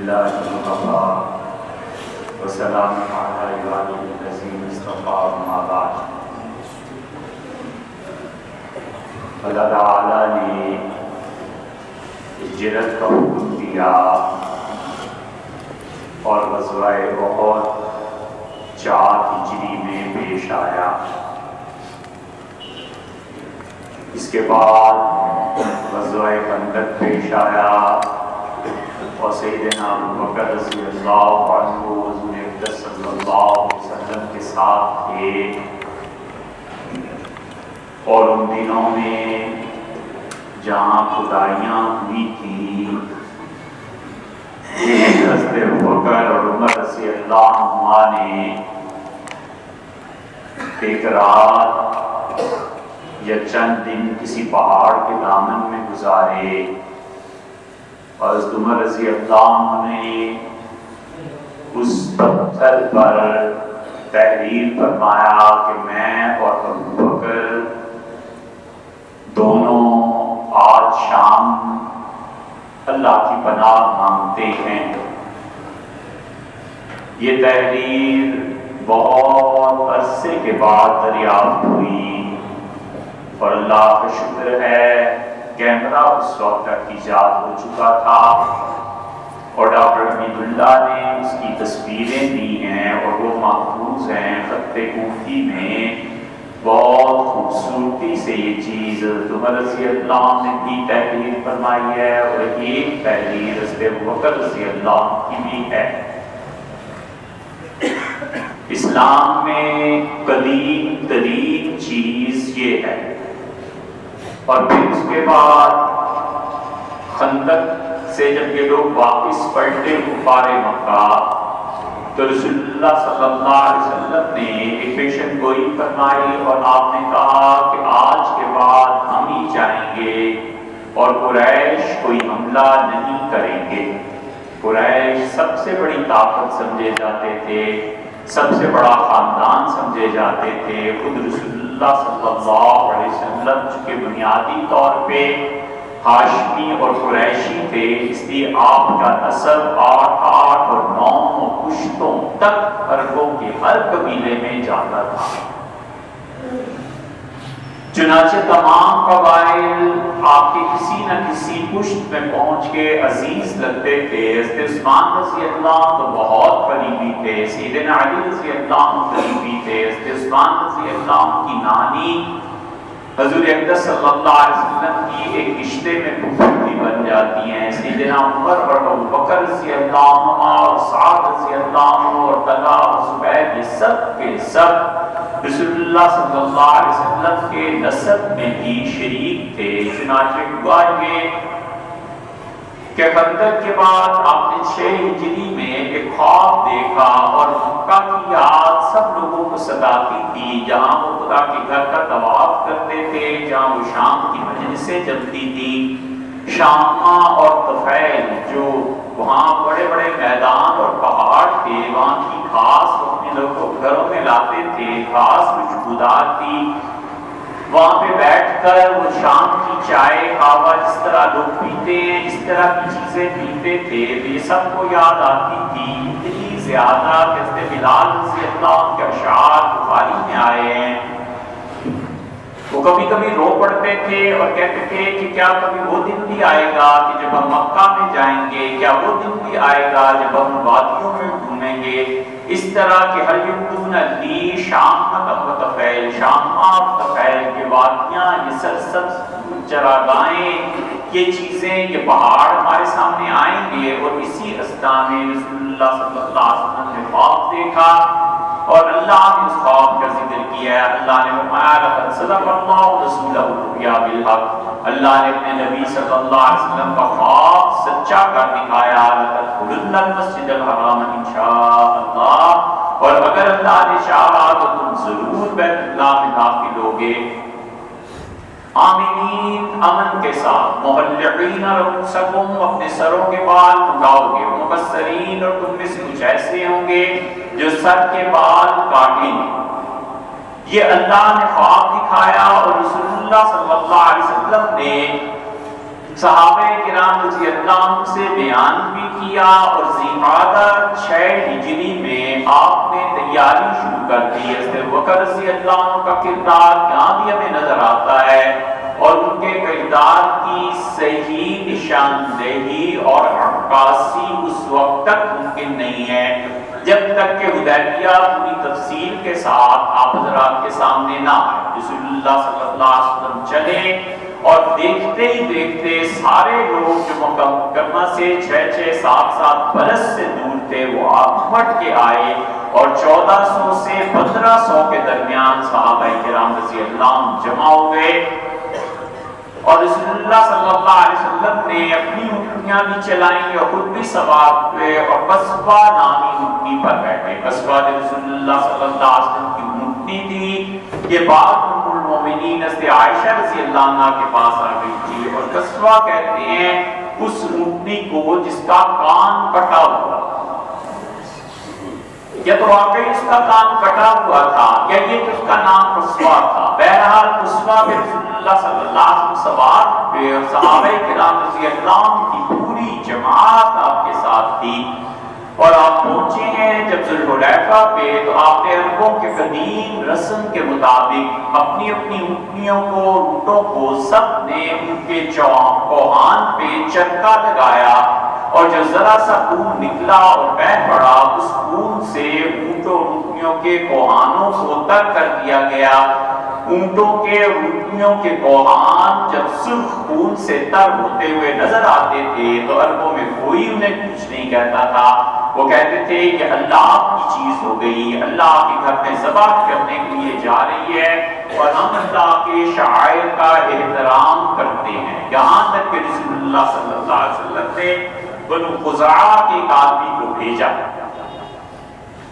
لله وكفى وسلام على عباده الذين اصطفى أما بعد. اللہ تعالیٰ نے ہجرت کا حکم دیا اور غزوہ احد 4 ہجری میں پیش آیا. اس کے بعد غزوہ خندق پیش آیا اور سیدنا ابوبکر رضی اللہ عنہ حضور اقدس صلی اللہ علیہ وسلم کے ساتھ تھے. اور ان دنوں میں جہاں خدائیاں ہوئی تھی حضرت ابوبکر اور عمر رضی اللہ عنہ نے ایک رات یا چند دن کسی پہاڑ کے دامن میں گزارے اور حضرت عمر رضی اللہ عنہ نے اس پتھر پر تحریر فرمایا کہ میں اور ابوبکر دونوں آج شام اللہ کی پناہ مانگتے ہیں. یہ تحریر بہت عرصے کے بعد دریافت ہوئی اور اللہ کا شکر ہے کیمرہ اس وقت تک ایجاد ہو چکا تھا اور ڈاکٹر حمید اللہ نے اس کی تصویریں دی ہیں اور وہ محفوظ ہیں خط کوفی میں. بہت خوبصورتی سے یہ چیز عمر رضی اللہ عنہ نے بھی تحریر فرمائی ہے اور ایک تحریر حضرت ابوبکر رضی اللہ عنہ کی بھی ہے. اسلام میں قدیم ترین چیز یہ ہے. اور پھر اس کے بعد خندق سے جب یہ لوگ واپس پلٹے کفار مکہ تو رسول اللہ صلی اللہ علیہ وسلم نے ایک پیشن گوئی فرمائی اور آپ نے کہا کہ آج کے بعد ہم ہی جائیں گے اور قریش کوئی حملہ نہیں کریں گے. قریش سب سے بڑی طاقت سمجھے جاتے تھے, سب سے بڑا خاندان سمجھے جاتے تھے. خود رسول اللہ صلی اللہ علیہ وسلم چونکہ بنیادی طور پہ ہاشمی اور قریشی تھے اس لیے آپ کا نسب 8 اور 9 پشتوں تک عربوں کے ہر قبیلے میں جاتا تھا. چنانچہ تمام قبائل آپ کے کسی نہ کسی پشت میں پہنچ کے عزیز لگتے تھے. حضرت عثمان رضی اللہ تو بہت قریبی تھے, سیدنا علی رضی اللہ قریبی تھے. حضرت عثمان رضی اللہ کی نانی حضور اقدس صلی اللہ علیہ وسلم کی ایک رشتے میں پھوپھی بن جاتی ہیں. سیدنا عمر اور ابوبکر رضی اللہ عنہ اور سعد رضی اللہ عنہ اور طلحہ اور زبیر یہ سب کے سب رسول اللہ صلی اللہ علیہ وسلم کے نسب میں بھی شریک تھے. چنانچہ ہوا یہ کہ خندق کے بعد آپ نے 6 ہجری میں ایک خواب دیکھا اور مکہ کی یاد سب لوگوں کو ستاتی تھی. جہاں وہ خدا کے گھر کا طواف کرتے تھے, جہاں وہ شام کی مجلسیں جمتی تھی, شامہ اور طفیل جو وہاں بڑے بڑے میدان اور پہاڑ تھے وہاں کی گھاس اپنے لوگوں گھروں میں لاتے تھے. گھاس کچھ خودار تھی, وہاں پہ بیٹھ کر وہ شام کی چائے قہوہ جس طرح لوگ پیتے ہیں اس طرح کی چیزیں پیتے تھے. یہ سب کو یاد آتی تھی اتنی زیادہ کہ حضرت بلال رضی اللہ عنہ کے اشعار بخاری میں آئے ہیں. وہ کبھی کبھی رو پڑتے تھے اور کہتے تھے کہ کیا کبھی وہ دن بھی آئے گا کہ جب ہم مکہ میں جائیں گے, کیا وہ دن بھی آئے گا جب ہم وادیوں میں گھومیں گے. اس طرح کہ ہر یمدون لی شام طفیل, شام طفیل کے وادیاں, یہ سرسبز چراگاہیں, یہ چیزیں, یہ پہاڑ ہمارے سامنے آئیں گے. اور اسی اسنا میں رسول اللہ صلی اللہ علیہ وسلم نے خواب دیکھا اور اللہ نے اس خواب کا ذکر کیا. اللہ نے فرمایا لقد صدق اللہ رسولہ الرؤیا بالحق, اللہ نے اپنے نبی صلی اللہ علیہ وسلم کا خواب سچا کر دکھایا. لقد خلدنا المسجد الحرام انشاء اللہ, اور اگر اللہ نے چاہا تو تم ضرور بیت اللہ میں داخل ہوگے. آمینین, امن کے ساتھ, محلقین رؤوسکم, اپنے سروں کے بال اٹھاؤ گے, مقصرین, اور تم میں سے کچھ ایسے ہوں گے جو سر کے بال کاٹیں. یہ اللہ نے خواب دکھایا اور رسول اللہ صلی اللہ علیہ وسلم نے صحابہ کرام رضی اللہ عنہ سے بیان بھی کیا اور ذی-القعدہ 6 ہجری میں آپ نے تیاری شروع کر دی۔ حضرت بکر رضی اللہ عنہ کا کردار یہاں بھی ہمیں نظر آتا ہے اور ان کے کردار کی صحیح نشاندہی اور عکاسی اس وقت تک ممکن نہیں ہے جب تک کہ حدیبیہ پوری تفصیل کے ساتھ آپ حضرات کے سامنے نہ آئے۔ رسول اللہ صلی اللہ علیہ وسلم چلے اور دیکھتے ہی دیکھتے سارے لوگ جو مکہ مکرمہ سے 6-7 برس سے دور تھے وہ آمٹ کے آئے اور 1400 سے 1500 کے درمیان صحابہ کرام رضی اللہ عنہ جمع ہوئے اور رسول اللہ صلی اللہ علیہ وسلم نے اپنی اونٹنیاں بھی چلائیں اور خود بھی سوار ہوئے اور قصبہ نامی اونٹنی پر بیٹھے۔ قصبہ رسول اللہ صلی اللہ علیہ وسلم کی اونٹنی تھی، یہ بات المومنین حضرت عائشہ رضی اللہ عنہ کے پاس آ گئی تھی اور قصبہ کہتے ہیں اس اونٹنی کو جس کا کان کٹا ہوا، یا تو واقعی اس کا کان کٹا ہوا تھا یا یہ اس کا نام قصبہ تھا۔ بہرحال قصبہ میں رسول اللہ صلی اللہ علیہ وسلم سوار ہوئے اور صحابہ کرام رضی اللہ عنہ کی پوری جماعت آپ کے ساتھ تھی اور آپ پہنچے ہیں جب ذوالحلیفہ پہ تو آپ نے عربوں کے قدیم رسم کے مطابق اپنی اپنی اونٹنیوں کو اونٹوں کو سب نے ان کے کوہان پہ چرکا لگایا اور جو ذرا سا خون نکلا اور بہہ پڑا اس خون سے اونٹوں اونٹنیوں کے کوہانوں کو تر کر دیا گیا۔ اونٹوں کے اونٹنیوں کے کوہان جب سرخ خون سے تر ہوتے ہوئے نظر آتے تھے تو عربوں میں کوئی انہیں کچھ نہیں کہتا تھا، وہ کہتے تھے کہ اللہ کی چیز ہو گئی، اللہ کے گھر میں ذبح کرنے کے لیے جا رہی ہے اور ہم اللہ کے شعائر کا احترام کرتے ہیں۔ یہاں تک کہ رسول اللہ صلی اللہ علیہ وسلم نے بنو خزاعہ کے ایک آدمی کو بھیجا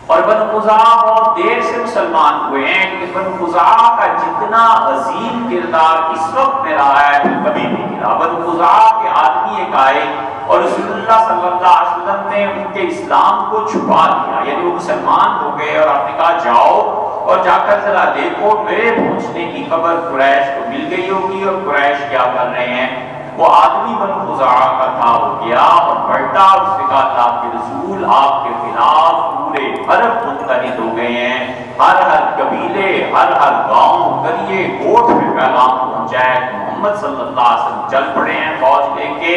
اور بنو خزاعہ بہت دیر سے مسلمان ہوئے ہیں لیکن بنو خزاعہ کا جتنا عظیم کردار اس وقت میں رہا ہے کبھی نہیں ملا۔ بنو خزاعہ کے آدمی ایک آئے اور رسول اللہ صلی اللہ علیہ وسلم نے ان کے اسلام کو چھپا دیا، یعنی وہ مسلمان ہو گئے اور آپ نے کہا جاؤ اور جا کر ذرا دیکھو میرے پہنچنے کی خبر قریش کو مل گئی ہوگی اور قریش کیا کر رہے ہیں۔ وہ آدمی بنو خزاعہ کا تھا، وہ گیا اور پلٹا اور اس نے کہا اللہ کے رسول آپ کے خلاف پورے عرب متحد ہو گئے ہیں، ہر قبیلے ہر گاؤں قریے کوٹ میں پیغام پہنچا ہے کہ محمد صلی اللہ علیہ وسلم چل پڑے ہیں فوج لے کے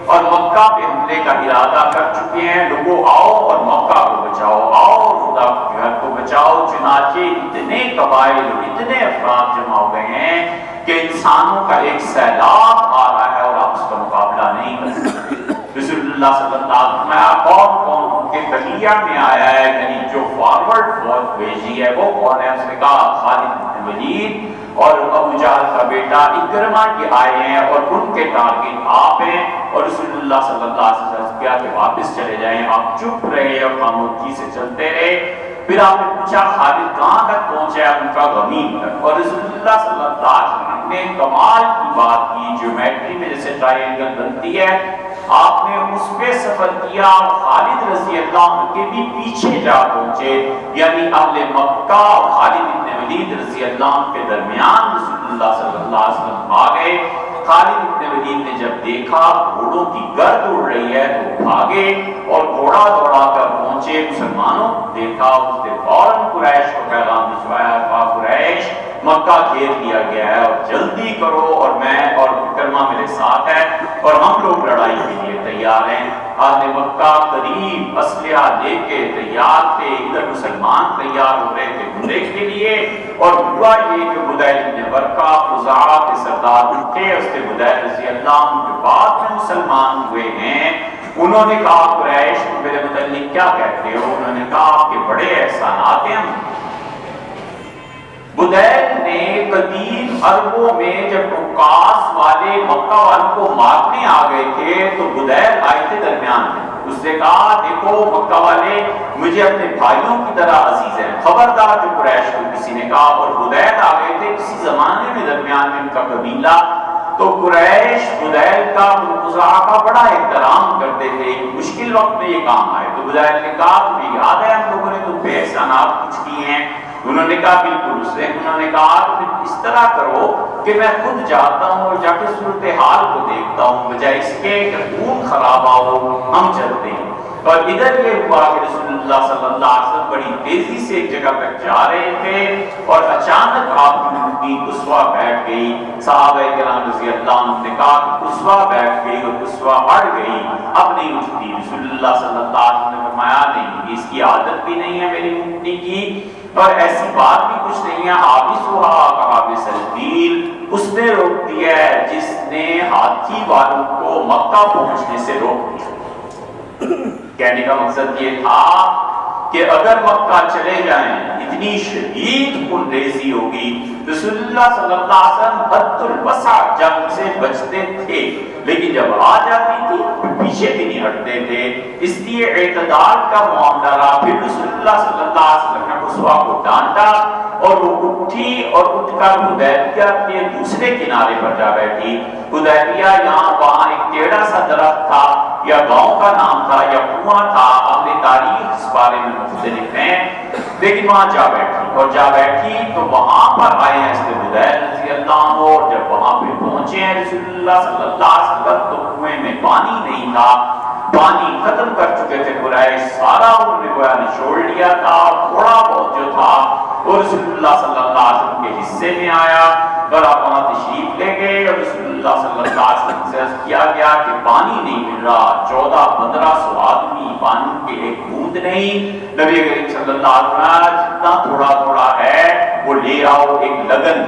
اور مکہ پہ حملے کا ارادہ کر چکے ہیں، لوگوں آؤ اور مکہ کو بچاؤ، آؤ اور خدا کے گھر کو بچاؤ۔ چنانچہ اتنے قبائل اور اتنے افراد جمع ہو گئے ہیں کہ انسانوں کا ایک سیلاب آ رہا ہے اور آپ اس کا مقابلہ نہیں کر سکتے۔ رسول اللہ صلی اللہ علیہ وسلم کون ان کے تلیہ میں آیا ہے، یعنی جو فارورڈ فوج بھیجی ہے وہ کون ہے؟ اس نے کہا خالد بن ولید اور ابو جہل کا بیٹا اکرمہ یہ آئے ہیں اور ان کے ٹارگٹ آپ ہیں۔ اور رسول اللہ صلی اللہ علیہ وسلم کیا کہ واپس چلے جائیں، آپ چپ رہے اور خاموشی سے چلتے رہے۔ پھر آپ نے پوچھا خالد کہاں تک پہنچا ہے؟ ان کا غمیم تک۔ اور رسول اللہ صلی اللہ علیہ وسلم نے کمال کی بات کی، جیومیٹری میں جیسے ٹرائنگل بنتی ہے آپ نے اس پہ سفر کیا اور خالد رضی اللہ عنہ کے بھی پیچھے جا پہنچے، یعنی اہل مکہ اور خالد بن ولید رضی اللہ عنہ کے درمیان رسول اللہ صلی اللہ علیہ وسلم آ گئے۔ خالد بن ولید نے جب دیکھا گھوڑوں کی گرد اڑ رہی ہے تو بھاگے اور گھوڑا دوڑا کر پہنچے، مسلمانوں دیکھا، اس نے فوراً قریش کو پیغام بھجوایا کہ قریش مکہ گھیر دیا گیا ہے اور جلدی کرو اور میں اور اکرمہ میرے ساتھ ہے اور ہم لوگ لڑائی کے لیے تیار ہیں۔ اہل مکہ قریب اسلحہ لے کے تیار تھے، ادھر مسلمان تیار ہو رہے تھے حملے کے لیے۔ اور ہوا یہ کہ بدیل بن ورقہ خزاعہ کے سردار اٹھے، اس نے بدیل رضی اللہ عنہ کے بعد میں مسلمان ہوئے ہیں، انہوں نے کہا قریش میرے متعلق کیا کہتے ہو؟ انہوں نے کہا آپ کے بڑے احسانات ہیں۔ بدیل نے قدیم عربوں میں جب عکاس والے مکہ والوں کو مارنے آ گئے تھے تو بدیل آئے تھے درمیان میں، اس نے کہا دیکھو مکہ والے مجھے اپنے بھائیوں کی طرح عزیز ہیں، خبردار جو قریش کو کسی نے کہا۔ اور بدیل آ گئے تھے کسی زمانے میں درمیان میں ان کا قبیلہ، تو قریش بدیل کا خزاعہ کا بڑا احترام کرتے تھے، مشکل وقت میں یہ کام آئے تو بدیل نے کہا تمہیں یاد ہے ہم لوگوں نے تم پہ احسانات کچھ کیے ہیں؟ انہوں نے کہا بالکل اس نے انہوں نے کہا پھر اس طرح کرو کہ میں خود جاتا ہوں اور جا کے صورتحال کو دیکھتا ہوں، بجائے اس کے کہ خون خرابہ ہو ہم چلتے ہیں۔ اور ادھر یہ ہوا کہ رسول اللہ صلی اللہ علیہ وسلم بڑی تیزی سے ایک جگہ تک جا رہے تھے اور اچانک آپ کی قصوہ بیٹھ گئی۔ صحابہ کرام رضی اللہ عنہ نے کہا کہ قصوہ بیٹھ گئی اور قصوہ اڑ گئی، اب نہیں اٹھتی۔ رسول اللہ صلی اللہ علیہ وسلم نے فرمایا نہیں، اس کی عادت بھی نہیں ہے میری اٹھنے کی اور ایسی بات بھی کچھ نہیں ہے۔ حابسها كحابس الفیل، اس نے روک دیا ہے جس نے ہاتھی والوں کو مکہ پہنچنے سے روک دیا۔ کہنے کا مقصد یہ تھا کہ اگر مکہ چلے جائیں اتنی شدید خون ریزی ہوگی۔ رسول اللہ صلی اللہ علیہ وسلم حد الوسع جنگ سے بچتے تھے، لیکن جب آ جاتی تھی پیچھے بھی نہیں ہٹتے تھے، اس لیے اعتدال کا معاملہ رہا۔ پھر رسول اللہ صلی اللہ علیہ وسلم نے قصوہ کو ڈانٹا اور وہ اٹھی اور اٹھ کر حدیبیہ کے دوسرے کنارے پر جا بیٹھی۔ حدیبیہ یہاں وہاں ایک ٹیڑھا سا درخت تھا یا گاؤں کا نام تھا یا کنواں تھا، اپنے تاریخ اس بارے میں مختلف ہیں، لیکن وہاں جا بیٹھی اور جا بیٹھی تو وہاں پر آئے ہیں حضرت حذیفہ رضی اللہ عنہ، اور جب وہاں پہ پہنچے ہیں رسول اللہ صلی اللہ علیہ وسلم تو کنویں میں پانی نہیں تھا، پانی ختم کر چکے تھے قریش، سارا انہوں نے گویا نچوڑ لیا تھا، تھوڑا بہت جو تھا اور رسول اللہ صلی اللہ علیہ وسلم کے حصے میں آیا اور آپ وہاں تشریف لے گئے اور رسول اللہ صلی اللہ علیہ وسلم سے عرض کیا گیا کہ پانی نہیں مل رہا، 1400-1500 آدمی پانی کے ایک بوند نہیں۔ نبی کریم صلی اللہ علیہ وسلم جتنا تھوڑا تھوڑا ہے وہ لے آؤ، ایک لگن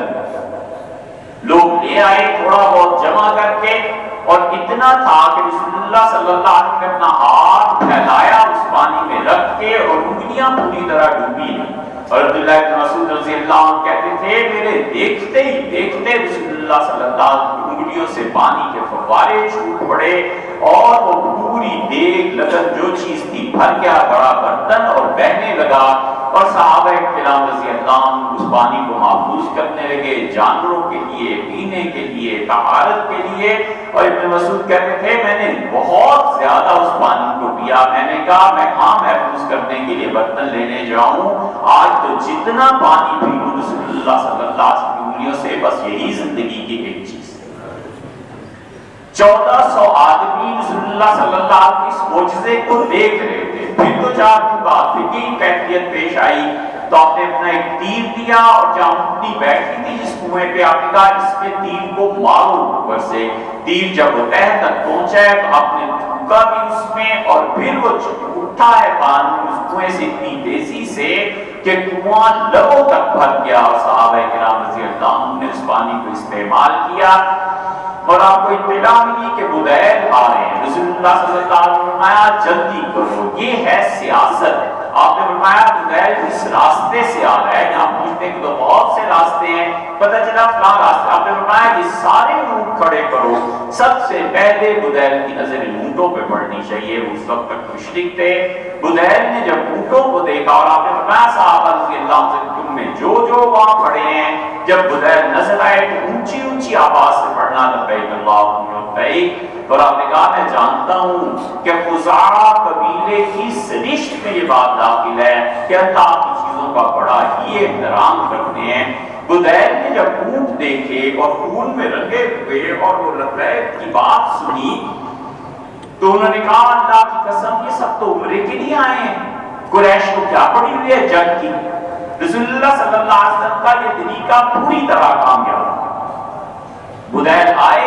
لوگ لے آئے تھوڑا بہت جمع کر کے، اور اتنا تھا کہ رسول اللہ صلی اللہ علیہ وسلم نے اپنا ہاتھ پھیلایا اس پانی میں رکھ کے اور انگلیاں پوری طرح ڈوبی نہیں۔ اور عبداللہ بن مسعود رضی اللہ عنہ کہتے تھے میرے دیکھتے ہی دیکھتے رسول اللہ صلی اللہ علیہ وسلم کی انگلیوں سے پانی کے فوارے چھوٹ پڑے اور وہ پوری دیگ لگن جو چیز تھی بھر گیا بڑا برتن اور بہنے لگا، اور صحابہ کرام رضی اللہ عنہ اس پانی کو محفوظ کرنے لگے جانوروں کے لیے، پینے کے لیے، طہارت کے لیے۔ اور ابن مسعود کہتے تھے میں نے بہت زیادہ اس پانی کو پیا، میں نے کہا میں کہاں محفوظ کرنے کے لیے برتن لینے جاؤں، آج تو جتنا پانی پیوں رسول اللہ صلی اللہ علیہ وسلم کی انگلیوں سے، بس یہی زندگی کی ایک چیز ہے۔ 1400 آدمی رسول اللہ صلی اللہ علیہ وسلم کی اس معجزے کو دیکھ رہے تھے۔ پھر تو 4 دن بعد پھر یہ کیفیت پیش آئی تو آپ نے اپنا ایک تیر دیا اور جہاں اٹھنی بیٹھی تھی جس کنویں پہ آپ نے کہا اس پہ تیر کو مارو اوپر سے۔ تیر جب وہ تہ تک پہنچا ہے تو آپ نے دھکا بھی اس میں، اور پھر وہ اٹھا ہے پانی اس کنویں سے اتنی تیزی سے کہ کنواں لبوں تک بھر گیا، اور صحابہ کرام رضی اللہ عنہ نے اس پانی کو استعمال کیا۔ اور آپ کو اطلاع ملی کہ بدیل آ رہے ہیں، رسول اللہ صلی اللہ علیہ وسلم نے فرمایا جلدی کرو، یہ ہے سیاست۔ آپ نے فرمایا بدیل اس راستے سے آ رہا ہے، یہاں پہنچنے کے تو بہت سے راستے ہیں، پتہ چلا فلاں راستے۔ آپ نے فرمایا یہ سارے اونٹ کھڑے کرو، سب سے پہلے بدیل کی نظر اونٹوں پہ پڑنی چاہیے، وہ اس وقت تک مشرک تھے۔ بدیل نے جب اونٹوں کو دیکھا اور آپ نے فرمایا صحابہ رضی اللہ عنہ سے تم میں جو وہاں کھڑے ہیں، جب بدیل نظر آئے تو اونچی اونچی آواز سے پڑھنا لبیک اللہم لبیک، اور آپ نے کہا میں جانتا ہوں کہ خزاعہ قبیلے کی سرشت میں یہ بات داخل ہے کہ اللہ کی چیزوں کا بڑا ہی احترام کرتے ہیں۔ بدیل نے جب اونٹ دیکھے اور خون میں رنگے ہوئے اور وہ لبیک کی بات سنی تو انہوں نے کہا اللہ کی قسم یہ سب تو عمرے کے لیے آئے ہیں، قریش کو کیا پڑی ہوئی ہے جنگ کی۔ رسول اللہ صلی اللہ علیہ وسلم کا یہ طریقہ پوری طرح کامیاب ہے۔ بدیل آئے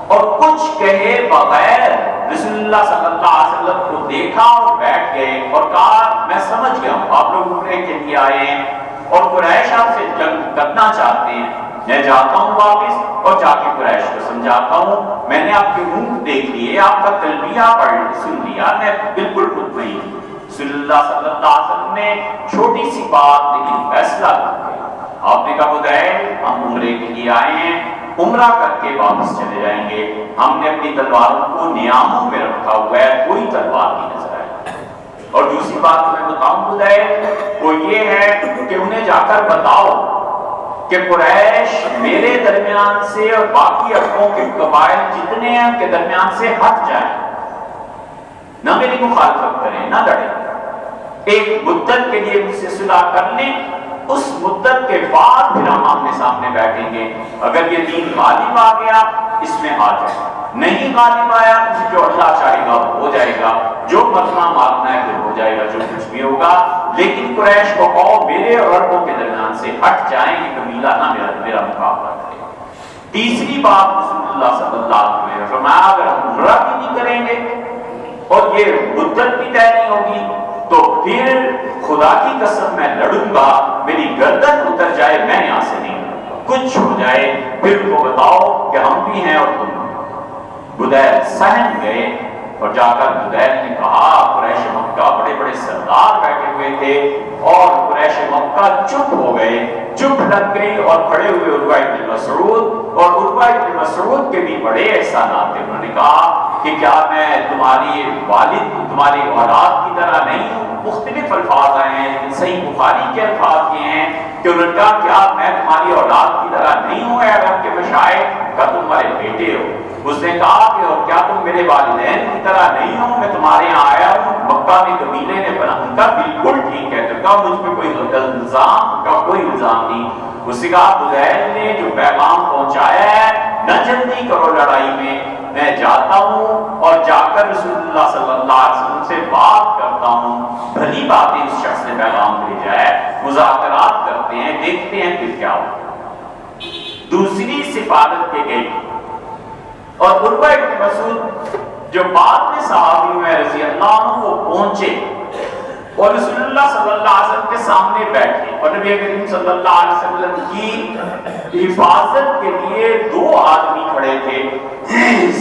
اور کچھ کہے بغیر رسول اللہ صلی اللہ علیہ وسلم کو دیکھا اور بیٹھ گئے اور کہا میں سمجھ گیا ہوں آپ لوگ عمرے کے لیے آئے ہیں اور قریش آپ سے جنگ کرنا چاہتے ہیں، میں جاتا ہوں واپس اور جا کے قریش کو سمجھاتا ہوں میں نے آپ کے اونٹ دیکھ لیے، آپ کا تلبیہ پڑھ سن لیا، میں بالکل مطمئن ہوں۔ رسول اللہ صلی اللہ علیہ وسلم نے چھوٹی سی بات لیکن فیصلہ کر دیا۔ آپ نے کہا بدیل ہم عمرے کے لیے آئے ہیں، عمرہ کر کے واپس چلے جائیں گے، ہم نے اپنی تلواروں کو نیاموں میں رکھا ہوا ہے، کوئی تلوار نہیں نظر آئے۔ اور دوسری بات میں بتاؤں بدیل وہ یہ ہے کہ انہیں جا کر بتاؤ کہ قریش میرے درمیان سے اور باقی عربوں کے قبائل جتنے ہیں ان کے درمیان سے ہٹ جائیں، نہ میری مخالفت کریں، نہ لڑیں، ایک مدت کے لیے مجھ سے صلح کر لیں اس مدت کے بعد پھر ہم آمنے سامنے بیٹھیں گے. اگر یہ دین غالب آ گیا اس میں آ جائے, نہیں غالب آیا جو اللہ چاہے گا وہ ہو جائے گا, جو مرنا مارنا ہے پھر ہو جائے گا, جو کچھ بھی ہوگا. لیکن قریش کو کہو میرے اور عربوں کے درمیان سے ہٹ جائیں, یہ قبیلہ نہ میرا مقابلہ کرے. تیسری بات رسول اللہ صلی اللہ علیہ وسلم نے فرمایا اگر ہم عمرہ بھی نہیں کریں گے اور یہ مدت بھی طے نہیں ہوگی تو پھر خدا کی قسم میں لڑوں گا, میری گردن اتر جائے میں یہاں سے نہیں لڑوں گا, کچھ ہو جائے پھر ان کو بتاؤ کہ ہم بھی ہیں اور تم بھی. بدیل سہن گئے اور جا کر بدیل نے کہا, قریش مکہ بڑے بڑے سردار بیٹھے ہوئے تھے اور قریش مکہ چپ ہو گئے, چپ لگ گئی اور کھڑے ہوئے عروہ بن مسعود, اور عروہ بن مسعود کے بھی بڑے احسانات تھے. انہوں نے کہا کہ کیا میں تمہاری والد تمہاری اولاد کی طرح نہیں ہوں. مختلف الفاظ آئے ہیں, صحیح بخاری کے الفاظ یہ ہیں کہ انہوں نے کہا کیا میں تمہاری اولاد کی طرح نہیں ہوں اے عرب کے مشائخ, کیا تم ہمارے بیٹے ہو. اس نے کہا کہ اور کیا تم میرے والدین کی طرح نہیں ہو, میں تمہارے یہاں آیا ہوں, مکہ میں قبیلے نے بنا. ان کا بالکل ٹھیک ہے, تو کہا مجھ پہ کوئی الزام کا کوئی الزام نہیں. اس نے کہا بدیل نے جو پیغام پہنچایا ہے نہ جلدی کرو لڑائی میں جاتا ہوں اور جا کر رسول اللہ صلی اللہ علیہ وسلم سے بات کرتا ہوں. بھلی بات ہے اس شخص نے پیغام بھیجا ہے, مذاکرات کرتے ہیں, دیکھتے ہیں پھر کیا ہو. دوسری سفارت کے گئی اور عروہ بن مسعود جو بعد میں صحابی میں رضی اللہ عنہ وہ پہنچے اور رسول اللہ صلی اللہ علیہ وسلم کے سامنے بیٹھے, اور نبی کریم صلی اللہ علیہ وسلم کی حفاظت کے لیے دو آدمی کھڑے تھے,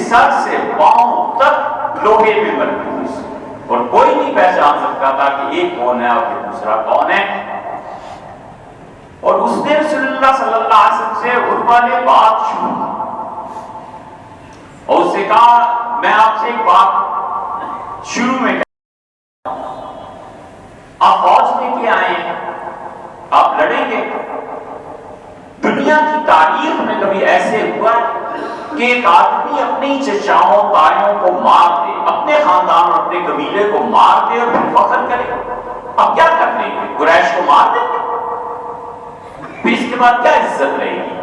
سر سے پاؤں تک لوہے میں مرکوز, اور کوئی نہیں پہچان سکتا تھا کہ ایک کون ہے اور دوسرا کون ہے. اور اس نے رسول اللہ صلی اللہ علیہ وسلم سے عروہ نے بات شروع کی اور اس سے کہا میں آپ سے ایک بات شروع میں کہا, آپ فوج لے کے آئے ہیں, آپ لڑیں گے. دنیا کی تاریخ میں کبھی ایسے ہوا کہ ایک آدمی اپنی چچاؤں تایوں کو مار دے, اپنے خاندان اور اپنے قبیلے کو مار دے اور پھر فخر کرے. اب کیا کر لیں گے, قریش کو مار دیں گے, پھر اس کے بعد کیا عزت رہے گی.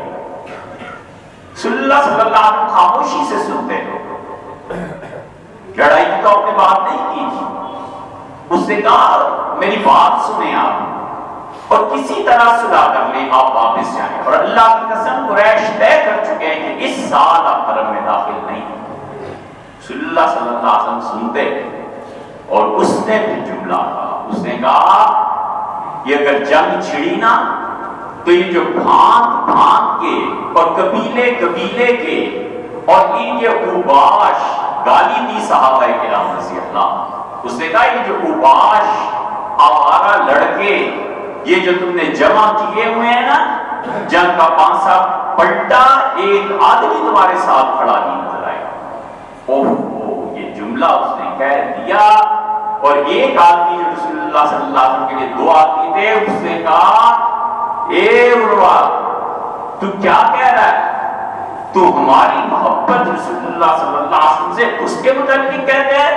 صلی اللہ صلی اللہ علیہ وسلم خاموشی سے سنتے ہیں, لڑائی کی تو آپ نے بات نہیں کی تھی. اس نے کہا میری بات سنیں آپ اور کسی طرح صلح کر لیں, آپ واپس جائیں. اور اللہ کی قسم قریش طے کر چکے ہیں کہ اس سال آپ حرم میں داخل نہیں. صلی اللہ صلی اللہ علیہ وسلم سنتے اور اس نے بھی جملہ کہا, اس نے کہا یہ اگر جنگ چھڑی نا تو یہ جو بھانت بھانت کے اور قبیلے قبیلے کے اور ان کے اوباش گالی دی صحابہ کرام رضی اللہ. اس نے کہا یہ جو اوباش آوارہ لڑکے یہ جو تم نے جمع کیے ہوئے ہیں نا, جنگ کا پانسا پلٹا ایک آدمی تمہارے ساتھ کھڑا نہیں نظر آئے. اوہ یہ جملہ اس نے کہہ دیا, اور ایک آدمی جو رسول اللہ صلی اللہ علیہ وسلم کے لیے دو آدمی تھے, اس نے کہا اے عروہ تو کیا کہہ رہا ہے, تو ہماری محبت رسول اللہ صلی اللہ علیہ وسلم سے اس کے متعلق کہتے ہیں,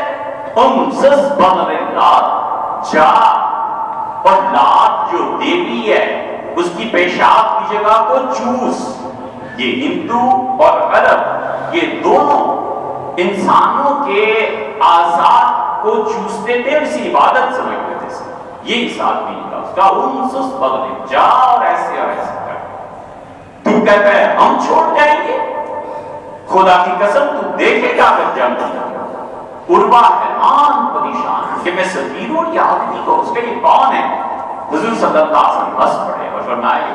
امسس بغل لات, جا اور لات جو دیوی ہے اس کی پیشاب کی جگہ کو چوس. یہ ہندو اور عرب یہ دونوں انسانوں کے اعضاء کو چوستے تھے, اسی عبادت سمجھتے تھے. یہ اس آدمی کا اس کا امسس بغل, جا اور ایسے کر. تو کہتا ہے ہم چھوڑ جائیں گے, خدا کی قسم تو دیکھے گا اگر جنگ. عروہ حیران پریشان کہ میں سفیروں یا آدمی کو, اس کے لیے کون ہے. حضور صلی اللہ علیہ وسلم ہنس پڑے اور فرمایا یہ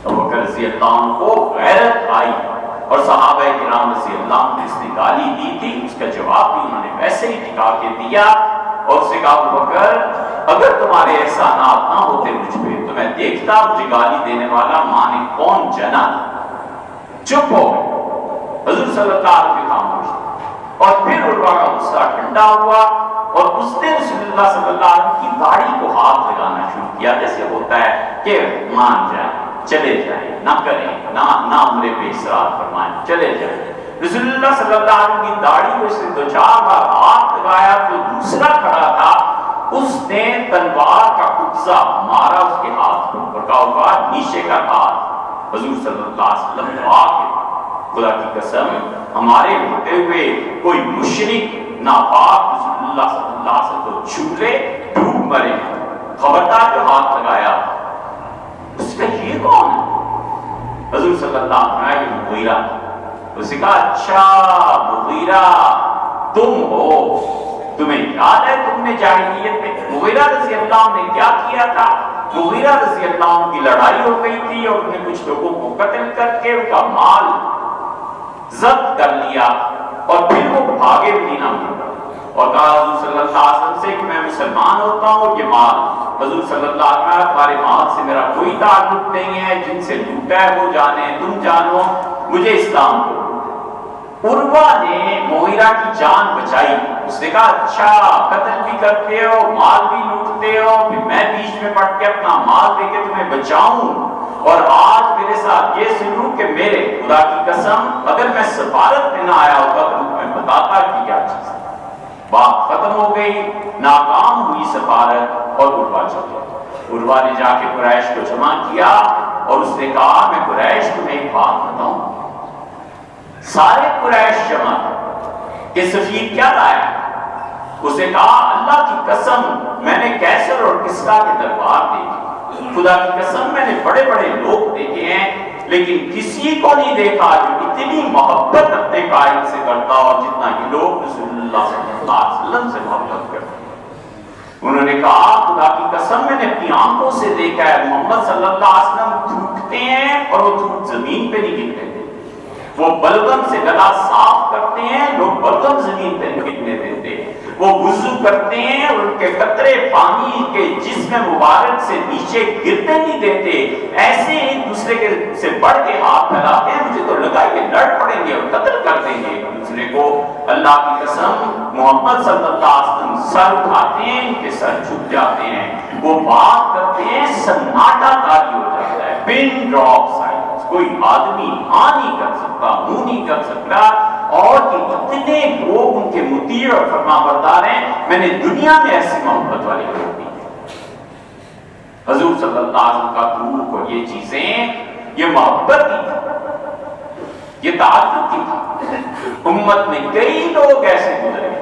ابو بکر رضی اللہ عنہ کو غیرت آئی, اور صحابہ کرام رضی اللہ عنہ جس نے گالی دی تھی اس کا جواب بھی انہوں نے ویسے ہی ٹکا کے دیا, اور اس نے کہا ابو بکر اگر تمہارے احسانات نہ ہوتے مجھ پہ تو میں دیکھتا مجھے گالی دینے والا ماں نے کون جنا. چپ ہو گئے, حضور صلی اللہ علیہ وسلم خاموش. اور پھر عروہ کا غصہ ٹھنڈا ہوا اور اس نے رسول اللہ صلی اللہ علیہ وسلم کی داڑھی کو ہاتھ لگانا شروع کیا, جیسے ہوتا ہے کہ مان جائیں, چلے جائیں, نہ کریں, نہ عمرے پہ اصرار فرمائیں, چلے جائیں. رسول اللہ صلی اللہ علیہ وسلم کی داڑھی کو اس نے دو چار بار ہاتھ لگایا, تو دوسرا کھڑا تھا اس نے تلوار کا قبضہ مارا اس کے ہاتھ پر اور کہا ہوگا نیچے کا ہاتھ. حضور صلی اللہ علیہ وسلم دعا کے خدا کی قسم ہمارے ہوتے ہوئے کوئی مشرک ناپاک رسول اللہ صلی اللہ علیہ وسلم کو چھو لے ڈوب مرے. خبردار جو ہاتھ لگایا اس کا یہ کون ہے؟ حضور صلی اللہ علیہ وسلم نے مغیرہ. اس نے کہا اچھا مغیرہ تم ہو، تمہیں یاد ہے تم نے جاہلیت میں مغیرہ رضی اللہ عنہ نے کیا کیا تھا؟ مغیرہ رضی اللہ عنہ کی لڑائی ہو گئی تھی اور انہیں کچھ لوگوں کو قتل کر کے ان کا مال ضبط کر لیا اور پھر وہ بھاگے مدینہ میں اور کہا حضور صلی اللہ علیہ وسلم سے کہ میں مسلمان ہوتا ہوں، یہ مال حضور صلی اللہ علیہ وسلم تمہارے مال سے میرا کوئی تعلق نہیں ہے، جن سے لوٹا ہے وہ جانے، تم جانو، مجھے اسلام کو. عروہ نے مغیرہ کی جان بچائی. اس نے کہا اچھا قتل بھی کرتے ہو، مال بھی لوٹتے ہو، پھر میں بیچ میں پڑ کے اپنا مال دے کے تمہیں بچاؤں اور آج میرے ساتھ یہ سلوک کہ میرے خدا کی قسم اگر میں سفارت میں نہ آیا ہوتا تو تمہیں بتاتا کہ کیا چیز ہے. بات ختم ہو گئی، ناکام ہوئی سفارت اور عروہ چل گیا. عروہ نے جا کے قریش کو جمع کیا اور اس نے کہا میں قریش تمہیں ایک بات بتاؤں. سارے قریش جمع کہ سفیر کیا لایا؟ اس نے کہا اللہ کی قسم میں نے کیسر اور کسرا کے دربار دیکھی، خدا کی قسم میں نے بڑے بڑے لوگ دیکھے ہیں لیکن کسی کو نہیں دیکھا جو اتنی محبت اپنے قائد سے کرتا اور جتنا کہ لوگ رسول اللہ صلی اللہ علیہ وسلم سے محبت کرتے. انہوں نے کہا خدا کی قسم میں نے اپنی آنکھوں سے دیکھا ہے محمد صلی اللہ علیہ وسلم تھوکتے ہیں اور وہ تھوک زمین پہ نہیں گرتے، وہ بلغم سے گلا صاف کرتے ہیں، لوگ بلغم زمین پہ نہیں گرنے دیتے، وہ وضو کرتے ہیں اور ان کے قطرے پانی کے جسم مبارک سے نیچے گرنے نہیں دیتے، ایسے ایک دوسرے کے سے بڑھ کے ہاتھ پھیلاتے ہیں. مجھے تو لگا یہ لڑ پڑیں گے اور قتل کر دیں گے ایک دوسرے کو. اللہ کی قسم محمد صلی اللہ علیہ وسلم سر اٹھاتے ہیں، ان کے سر جھک جاتے ہیں، وہ بات کرتے ہیں سناٹا کاری ہو جاتا ہے، پن ڈراپ سائلنس. کوئی آدمی ہاں نہیں کر سکتا، منہ نہیں کر سکتا اور کہ اتنے لوگ ان کے مطیع اور فرما بردار ہیں. میں نے دنیا میں ایسی محبت والے لوگ نہیں. حضور صلی اللہ علیہ وسلم کا دروح اور یہ چیزیں یہ محبت ہی تھی، یہ تعلق ہی تھا. امت میں کئی لوگ ایسے گزرے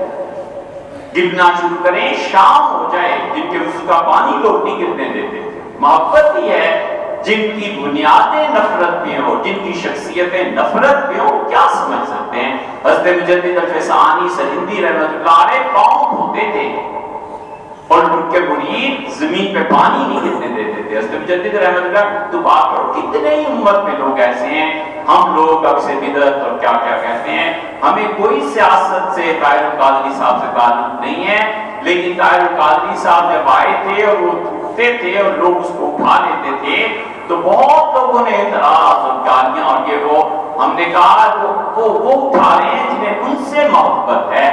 گرنا شروع کریں شام ہو جائے جن کے وضو کا پانی لوگ نہیں گرنے دیتے. محبت ہی ہے جن کی بنیادیں نفرت میں ہو، جن کی شخصیتیں نفرت میں ہو، کیا سمجھ سکتے ہیں. حضرت مجدد الفسانی سرہندی رحمۃ اللہ علیہ پاؤں دھوتے تھے اور ان کے مرید زمین پہ پانی نہیں گرنے دیتے تھے. حضرت مجدد رحمۃ اللہ تو بات کرو کتنے ہی امت میں لوگ ایسے ہیں. ہم لوگ اب سے بدعت اور کیا کیا کہتے ہیں. ہمیں کوئی سیاست سے طاہر القادری صاحب سے تعلق نہیں ہے، لیکن طاہر القادری صاحب جب آئے تھے اور وہ تھوکتے تھے اور لوگ اس کو اٹھا لیتے تھے تو بہت لوگوں نے اعتراض اور گالیاں اور یہ وہ. ہم نے کہا وہ اٹھا رہے ہیں جنہیں ان سے محبت ہے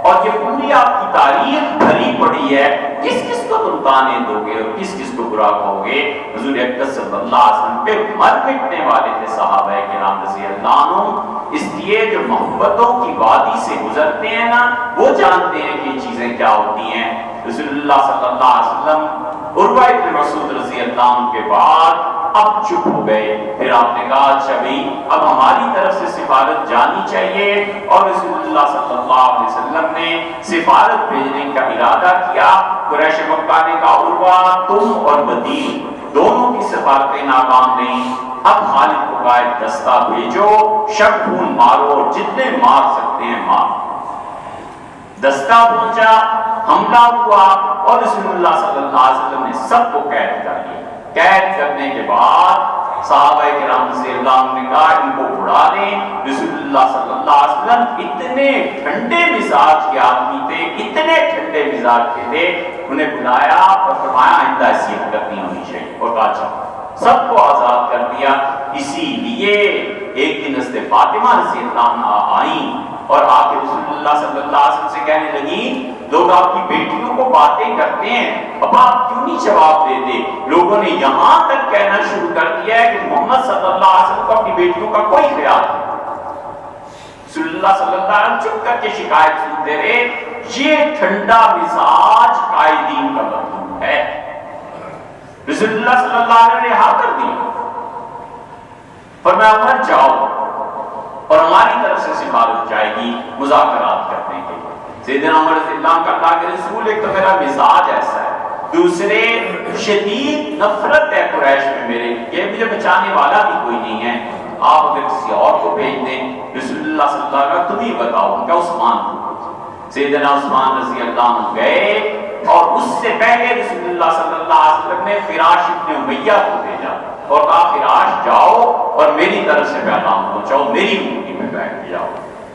اور یہ پوری آپ کی تاریخ بھری پڑی ہے. کس کس کو تم تانے دو گے اور کس کس کو برا کہو گے؟ حضور اکرم صلی اللہ علیہ وسلم پہ مر مٹنے والے تھے صحابہ کرام رضی اللہ عنہم. اس لیے جو محبتوں کی وادی سے گزرتے ہیں نا وہ جانتے ہیں کہ یہ چیزیں کیا ہوتی ہیں. رسول اللہ صلی اللہ علیہ وسلم عروہ بن مسعود رضی اللہ عنہ کے بعد اب چپ ہو گئے. پھر آپ نے کہا اچھا بھائی اب ہماری طرف سے سفارت جانی چاہیے اور رسول اللہ صلی اللہ علیہ وسلم نے سفارت بھیجنے کا ارادہ کیا. قریش مکہ نے کہا عروہ تم اور بدیل دونوں کی سفارتیں ناکام نہیں، اب خالد کو کہا دستہ بھیجو، شب خون مارو، جتنے مار سکتے ہیں مار. دستہ پہنچا، حملہ ہوا اور رسول اللہ صلی اللہ علیہ وسلم نے سب کو قید کر لیا. قید کرنے کے بعد صحابہ کرام رضی اللہ عنہ نے کہا ان کو اڑا دیں. رسول اللہ صلی اللہ علیہ وسلم اتنے ٹھنڈے مزاج کے آدمی تھے، اتنے ٹھنڈے مزاج کے تھے، انہیں بلایا اور فرمایا آئندہ ایسی حرکت نہیں ہونی چاہیے اور کہا چاہو سب کو آزاد کر دیا. اسی لیے ایک دن حضرت فاطمہ رضی اللہ عنہ آئیں اور آ کے رسول اللہ صلی اللہ علیہ وسلم سے کہنے لگی لوگ آپ کی بیٹیوں کو باتیں کرتے ہیں، اب آپ کیوں نہیں جواب دیتے؟ لوگوں نے یہاں تک کہنا شروع کر دیا ہے کہ محمد صلی اللہ علیہ وسلم کو اپنی بیٹیوں کا کوئی خیال نہیں. رسول اللہ صلی اللہ علیہ وسلم چپ کر کے شکایت سنتے رہے. یہ ٹھنڈا مزاج قائدین کا رسول اللہ صلی اللہ علیہ وسلم نے رہا کر دیا، فرمایا عمر جاؤ، اور ہماری طرف سے سفارت جائے گی مذاکرات کرنے کے لیے۔ سیدنا عمر رضی اللہ عنہ کا اللہ کے رسول، ایک تو میرا مزاج ایسا ہے، دوسرے شدید نفرت ہے قریش میں میرے، یہ مجھے بچانے والا بھی کوئی نہیں ہے، آپ اگر کسی اور کو بھیج دیں۔ رسول اللہ صلی اللہ علیہ وسلم تم ہی بتاؤ، کیا عثمان کو؟ سیدنا عثمان رضی اللہ عنہ گئے، اور اس سے پہلے رسول اللہ صلی اللہ علیہ وسلم نے فراش ابن امیہ کو بھیجا اور کہا فراش جاؤ اور میری طرف سے پیغام پہنچاؤ، میری اونٹنی میں بیٹھ جاؤ۔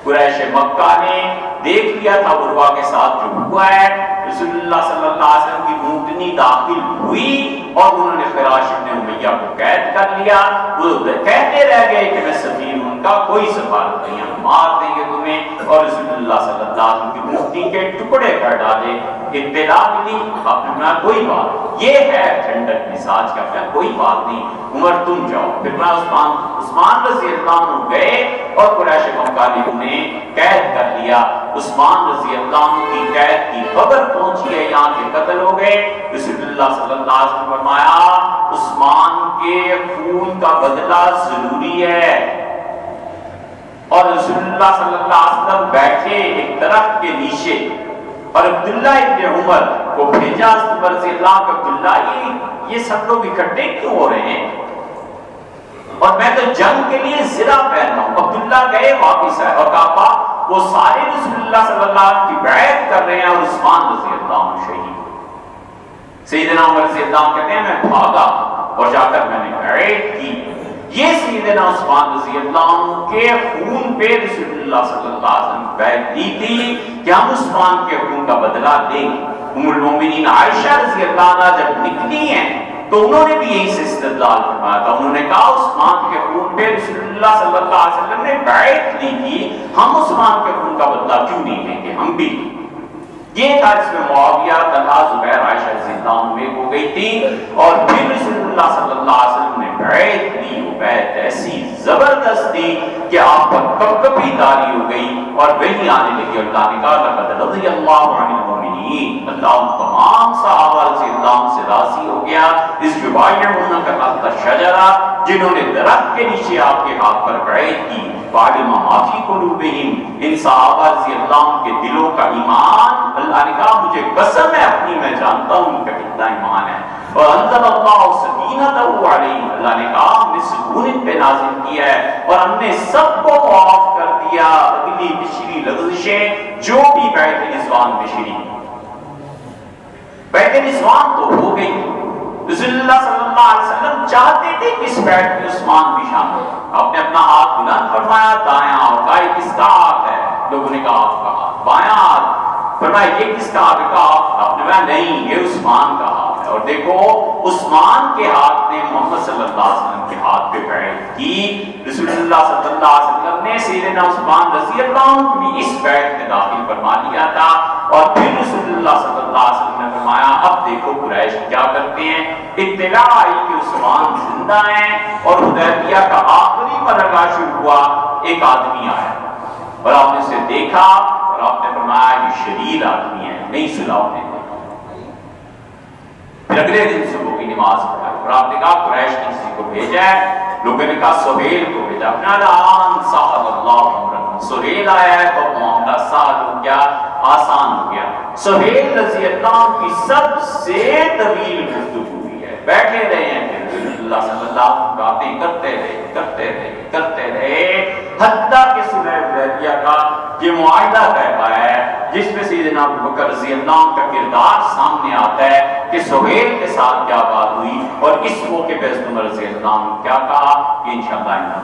قریش مکہ نے دیکھ لیا تھا عروہ کے ساتھ جو ہوا ہے، رسول اللہ صلی اللہ علیہ وسلم کی اونٹنی داخل ہوئی اور انہوں نے فراش ابن امیہ کو قید کر لیا۔ وہ کہتے رہ گئے کہ میں سفیر ہوں، کا کوئی سفارت نہیں، ہم مار دیں گے تمہیں، اور رسول اللہ صلی اللہ علیہ وسلم کی اونٹنی کے ٹکڑے کر ڈالے۔ اطلاع ملی، آپ نے کوئی بات، یہ ہے ٹھنڈک مزاج کا، کوئی بات نہیں، عمر تم جاؤ۔ پھر عثمان رضی اللہ عنہ گئے اور قریش مکہ نے انہیں قید کر لیا۔ عثمان رضی اللہ عنہ کی قید کی خبر پہنچی ہے یہاں کے قتل ہو گئے۔ رسول اللہ صلی اللہ علیہ وسلم نے فرمایا عثمان کے خون کا بدلہ ضروری ہے، اور رسول اللہ صلی اللہ علیہ وسلم بیٹھے ایک درخت کے نیچے، اور عبداللہ ابن عمر کو بھیجا رضی اللہ عنہ، عبداللہ یہ سب لوگ اکٹھے کیوں ہو رہے ہیں، اور میں تو جنگ کے لیے زرہ پہن رہا ہوں۔ عبداللہ گئے واپس آئے اور کہا وہ سارے رسول اللہ صلی اللہ علیہ وسلم کی بیعت کر رہے ہیں اور عثمان رضی اللہ عنہ شہید۔ سیدنا عمر رضی اللہ عنہ کہتے ہیں میں بھاگا اور جا کر میں نے بیعت کی۔ یہ سیدنا عثمان رضی اللہ عنہ کے خون پہ رسول اللہ صلی اللہ علیہ وسلم بیعت دی تھی کہ ہم عثمان کے خون کا بدلہ لیں گے۔ ام المومنین عائشہ رضی اللہ عنہ جب نکلی ہیں تو انہوں نے بھی یہی سے استدلال فرمایا تھا، انہوں نے کہا عثمان کے خون پہ رسول اللہ صلی اللہ علیہ وسلم نے بیعت لی تھی، ہم عثمان کے خون کا بدلہ کیوں نہیں لیں گے، ہم بھی۔ یہ تھا جس میں معاویہ، طلحہ، زبیر، عائشہ رضی اللہ عنہ میں ہو گئی تھی، اور پھر رسول اللہ صلی اللہ علیہ وسلم نے بیعت لی۔ وہ بیعت ایسی زبردست تھی کہ آپ پر کپکپی طاری ہو گئی اور وہی آنے لگی، اور اللہ نے کہا لقد رضی اللہ عن المؤمنین، اللہ ان تمام صحابہ رضی اللہ عنہ سے راضی ہو گیا، اس یبایعونک تحت الشجرہ، جنہوں نے درخت کے نیچے آپ کے ہاتھ پر بیعت کی، وعلم ما فی قلوبہم، ان صحابہ رضی اللہ عنہ کے دلوں کا ایمان، اللہ نے کہا مجھے قسم ہے اپنی، میں جانتا ہوں ان کا کتنا ایمان ہے، اور انزل اللہ سکینتہ علیہم، اللہ نے کہا ہم نے سکونت پہ نازل کیا ہے، اور ہم نے سب کو معاف کر دیا اگلی پچھلی لغزشیں جو بھی بیعت رضوان میں شریک۔ بیعت رضوان تو ہو گئی، رسول اللہ صلی اللہ علیہ وسلم چاہتے تھے کہ اس بیعت میں عثمان بھی شامل ہو۔ آپ نے اپنا ہاتھ بلند فرمایا دایاں، اور کہا یہ کس کا ہاتھ ہے؟ لوگوں نے کہا آپ کا ہاتھ۔ بایاں ہاتھ، فرمایا یہ کس کا ہاتھ ہے؟ کہا آپ نے کہا نہیں یہ عثمان کا ہاتھ ہے، اور دیکھو عثمان کے ہاتھ نے محمد صلی اللہ علیہ وسلم کے ہاتھ پہ بیعت کی۔ رسول اللہ صلی اللہ علیہ وسلم نے سیدنا عثمان رضی اللہ عنہ کو بھی اس بیعت میں داخل فرما لیا تھا، اور پھر رسول اللہ صلی اللہ علیہ وسلم نے فرمایا اب دیکھو قریش کیا کرتے ہیں۔ اطلاع آئی کہ عثمان زندہ ہیں، اور حدیبیہ کا آخری مرحلہ شروع ہوا، ایک آدمی آیا اور آپ نے اسے دیکھا اور آپ نے فرمایا یہ شدید آدمی ہے، نہیں سلاؤ نے۔ پھر اگلے دن صبح کی نماز پڑھائی، اور آپ نے کہا قریش نے کسی کو بھیجا ہے، لوگوں نے کہا سہیل کو بھیجا، اپنا الان سہل اللہ امرنا، سہیل آیا ہے تو معاملہ سہل ہو گیا، آسان ہو گیا۔ سہیل رضی اللہ عنہ کی سب سے طویل گفتگو ہوئی ہے، بیٹھے رہے ہیں، پھر رسول اللہ صلی اللہ علیہ وسلم باتیں کرتے رہے حتیٰ کہ صلح حدیبیہ کا یہ معاہدہ طے پایا ہے، جس میں سیدنا ابوبکر رضی اللہ عنہ کا کردار سامنے آتا ہے کہ سہیل کے ساتھ کیا بات ہوئی، اور اس موقع پہ حضرت عمر رضی اللہ عنہ کیا کہا، یہ انشاءاللہ